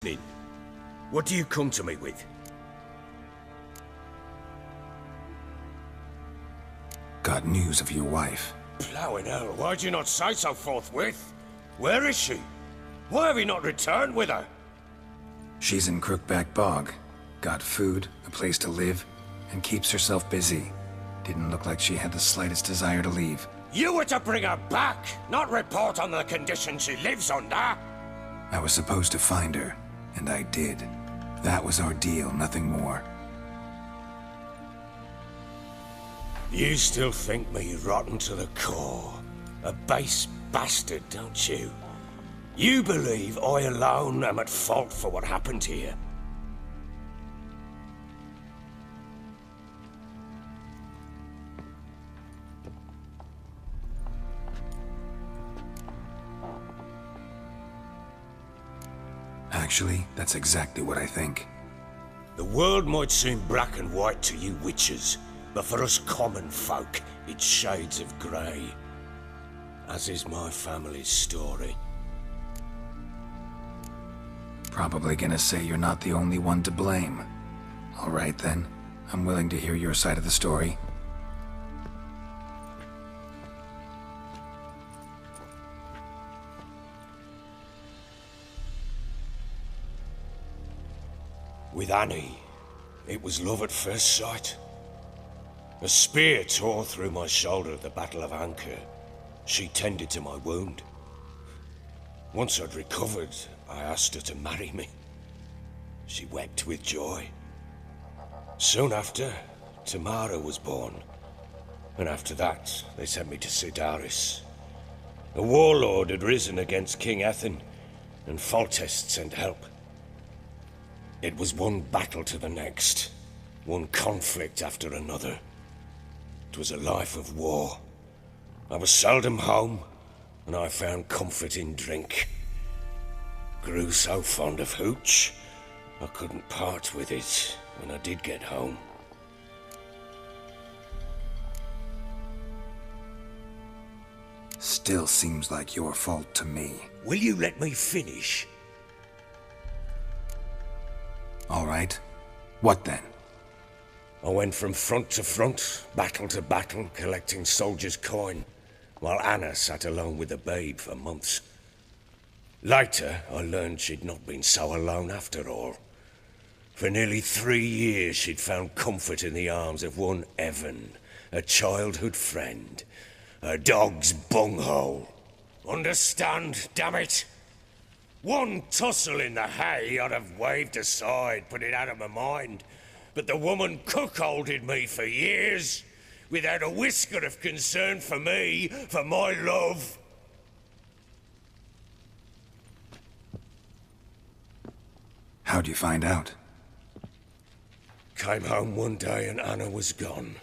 been? What do you come to me with? Got news of your wife. Plowing hell, why'd you not say so forthwith? Where is she? Why have you not returned with her? She's in Crookback Bog. Got food, a place to live, and keeps herself busy. Didn't look like she had the slightest desire to leave. You were to bring her back, not report on the conditions she lives under. I was supposed to find her, and I did. That was our deal, nothing more. You still think me rotten to the core. A base bastard, don't you? You believe I alone am at fault for what happened here. Actually, that's exactly what I think. The world might seem black and white to you witches, but for us common folk, it's shades of grey. As is my family's story. Probably gonna say you're not the only one to blame. All right then, I'm willing to hear your side of the story. With Annie, it was love at first sight. A spear tore through my shoulder at the Battle of Anchor. She tended to my wound. Once I'd recovered, I asked her to marry me. She wept with joy. Soon after, Tamara was born. And after that, they sent me to Sidaris. A warlord had risen against King Ethan, and Foltest sent help. It was one battle to the next, one conflict after another. It was a life of war. I was seldom home, and I found comfort in drink. Grew so fond of hooch, I couldn't part with it when I did get home. Still seems like your fault to me. Will you let me finish? All right. What then? I went from front to front, battle to battle, collecting soldiers' coin, while Anna sat alone with the babe for months. Later, I learned she'd not been so alone after all. For nearly 3 years, she'd found comfort in the arms of one Evan, a childhood friend, a dog's bunghole. Understand, damn it? One tussle in the hay I'd have waved aside, put it out of my mind. But the woman cuckolded me for years, without a whisker of concern for me, for my love. How'd you find out? Came home one day and Anna was gone.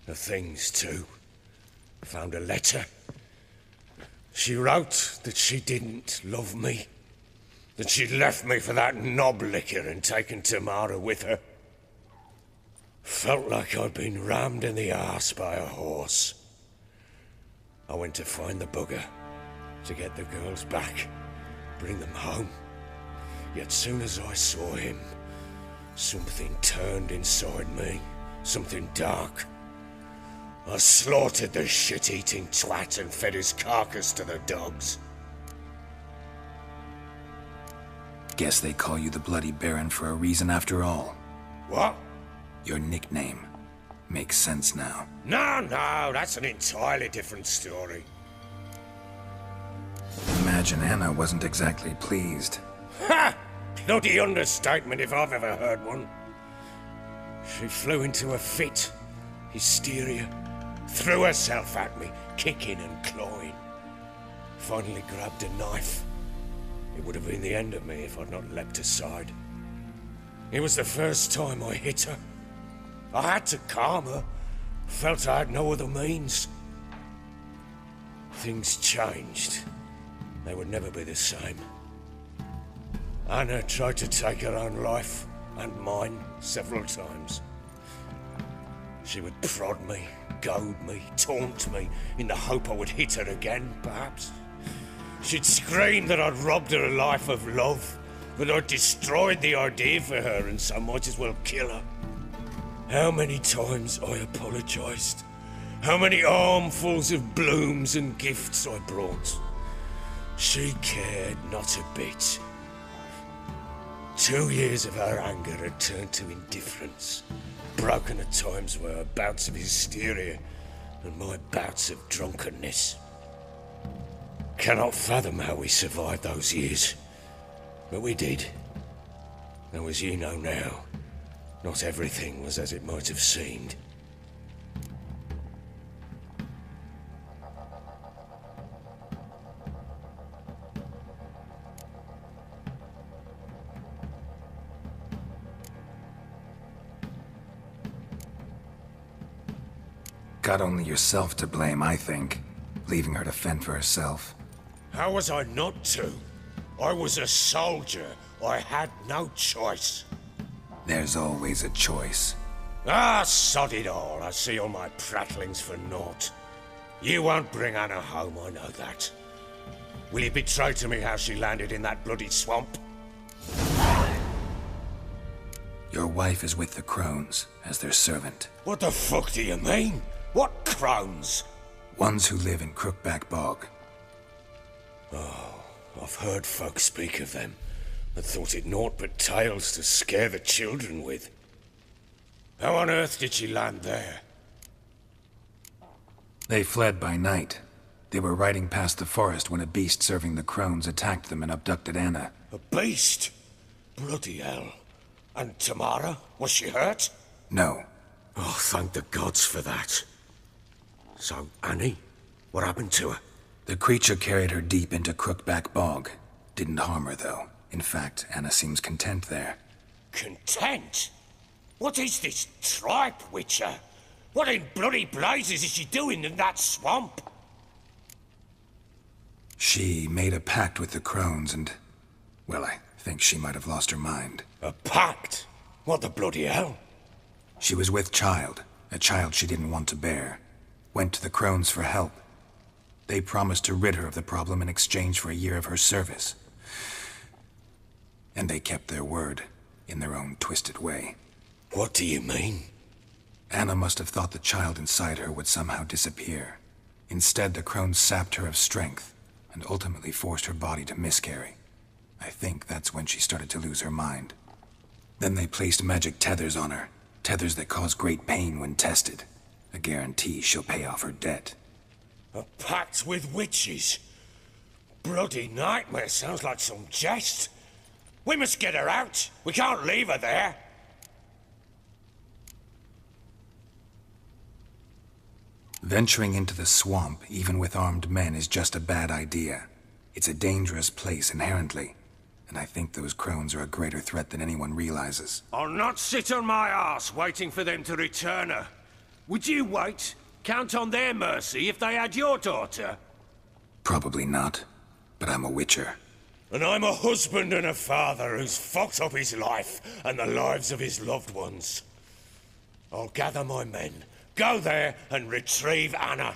Her things too. Found a letter. She wrote that she didn't love me. That she'd left me for that knob licker and taken Tamara with her. Felt like I'd been rammed in the arse by a horse. I went to find the bugger, to get the girls back, bring them home. Yet soon as I saw him, something turned inside me, something dark. I slaughtered the shit-eating twat and fed his carcass to the dogs. Guess they call you the Bloody Baron for a reason after all. What? Your nickname. Makes sense now. No, that's an entirely different story. Imagine Anna wasn't exactly pleased. Ha! Bloody understatement if I've ever heard one. She flew into a fit, hysteria, threw herself at me, kicking and clawing. Finally grabbed a knife. It would have been the end of me if I'd not leapt aside. It was the first time I hit her. I had to calm her. Felt I had no other means. Things changed. They would never be the same. Anna tried to take her own life, and mine, several times. She would prod me, goad me, taunt me, in the hope I would hit her again, perhaps. She'd scream that I'd robbed her a life of love, but I destroyed the idea for her, and so might as well kill her. How many times I apologized. How many armfuls of blooms and gifts I brought. She cared not a bit. 2 years of her anger had turned to indifference, broken at times by her bouts of hysteria and my bouts of drunkenness. Cannot fathom how we survived those years, but we did. Though as you know now, not everything was as it might have seemed. Got only yourself to blame, I think. Leaving her to fend for herself. How was I not to? I was a soldier. I had no choice. There's always a choice. Ah, sod it all. I see all my prattlings for naught. You won't bring Anna home, I know that. Will you betray to me how she landed in that bloody swamp? Your wife is with the crones, as their servant. What the fuck do you mean? What crones? Ones who live in Crookback Bog. Oh, I've heard folk speak of them, but thought it naught but tales to scare the children with. How on earth did she land there? They fled by night. They were riding past the forest when a beast serving the crones attacked them and abducted Anna. A beast? Bloody hell. And Tamara? Was she hurt? No. Oh, thank the gods for that. So, Annie? What happened to her? The creature carried her deep into Crookback Bog. Didn't harm her, though. In fact, Anna seems content there. Content? What is this tripe, Witcher? What in bloody blazes is she doing in that swamp? She made a pact with the crones and... well, I think she might have lost her mind. A pact? What the bloody hell? She was with child, a child she didn't want to bear. Went to the crones for help. They promised to rid her of the problem in exchange for a year of her service. And they kept their word, in their own twisted way. What do you mean? Anna must have thought the child inside her would somehow disappear. Instead, the crones sapped her of strength, and ultimately forced her body to miscarry. I think that's when she started to lose her mind. Then they placed magic tethers on her, tethers that cause great pain when tested. A guarantee she'll pay off her debt. A pact with witches? Bloody nightmare, sounds like some jest. We must get her out. We can't leave her there. Venturing into the swamp, even with armed men, is just a bad idea. It's a dangerous place inherently, and I think those crones are a greater threat than anyone realizes. I'll not sit on my arse waiting for them to return her. Would you wait? Count on their mercy if they had your daughter? Probably not, but I'm a witcher. And I'm a husband and a father who's fucked up his life and the lives of his loved ones. I'll gather my men, go there and retrieve Anna.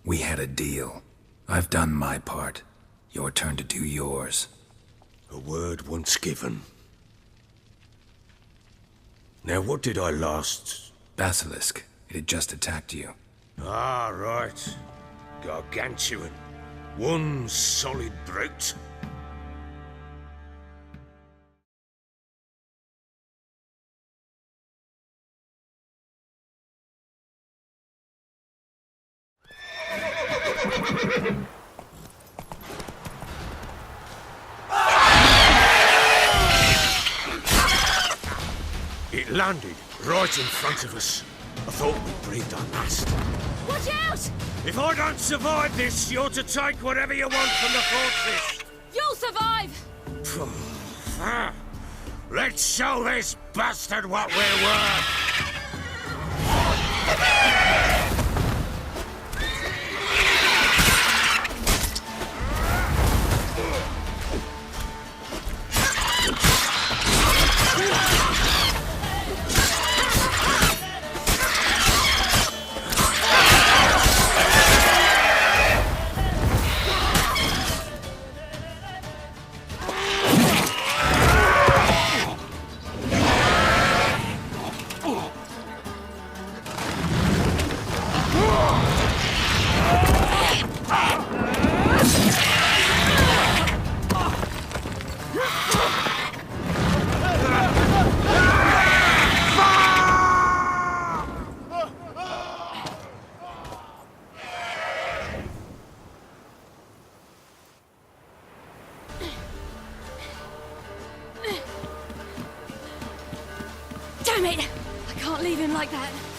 We had a deal. I've done my part. Your turn to do yours. A word once given. Now, what did I last... Basilisk. It had just attacked you. Ah, right. Gargantuan. One solid brute. It landed right in front of us. I thought we breathed our last. Watch out! If I don't survive this, you're to take whatever you want from the fortress. You'll survive! Let's show this bastard what we're worth. like that.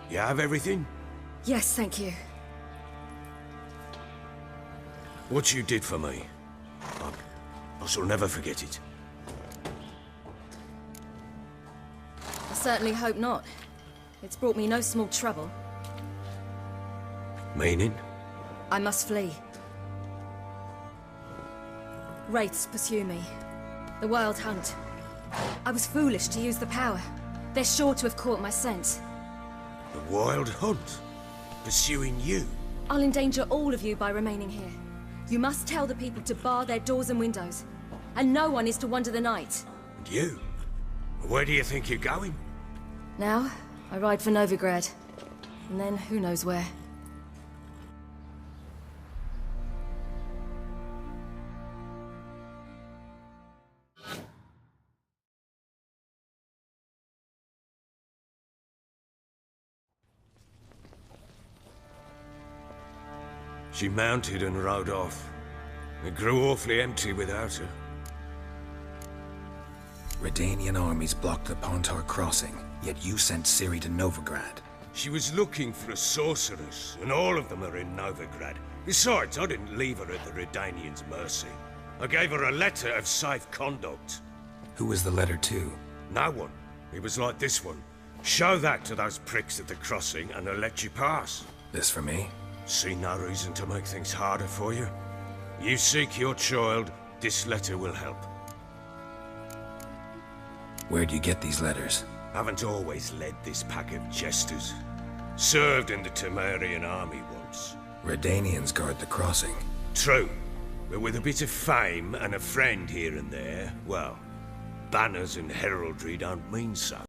You have everything? Yes, thank you. What you did for me, I shall never forget it. I certainly hope not. It's brought me no small trouble. Meaning? I must flee. Wraiths pursue me. The Wild Hunt. I was foolish to use the power. They're sure to have caught my scent. The Wild Hunt? Pursuing you? I'll endanger all of you by remaining here. You must tell the people to bar their doors and windows. And no one is to wander the night. And you? Where do you think you're going? Now, I ride for Novigrad. And then, who knows where. She mounted and rode off. It grew awfully empty without her. Redanian armies blocked the Pontar crossing, yet you sent Ciri to Novigrad. She was looking for a sorceress, and all of them are in Novigrad. Besides, I didn't leave her at the Redanians' mercy. I gave her a letter of safe conduct. Who was the letter to? No one. It was like this one. Show that to those pricks at the crossing, and they'll let you pass. This for me? See no reason to make things harder for you. You seek your child, this letter will help. Where do you get these letters? Haven't always led this pack of jesters. Served in the Temerian army once. Redanians guard the crossing. True, but with a bit of fame and a friend here and there, well, banners and heraldry don't mean so.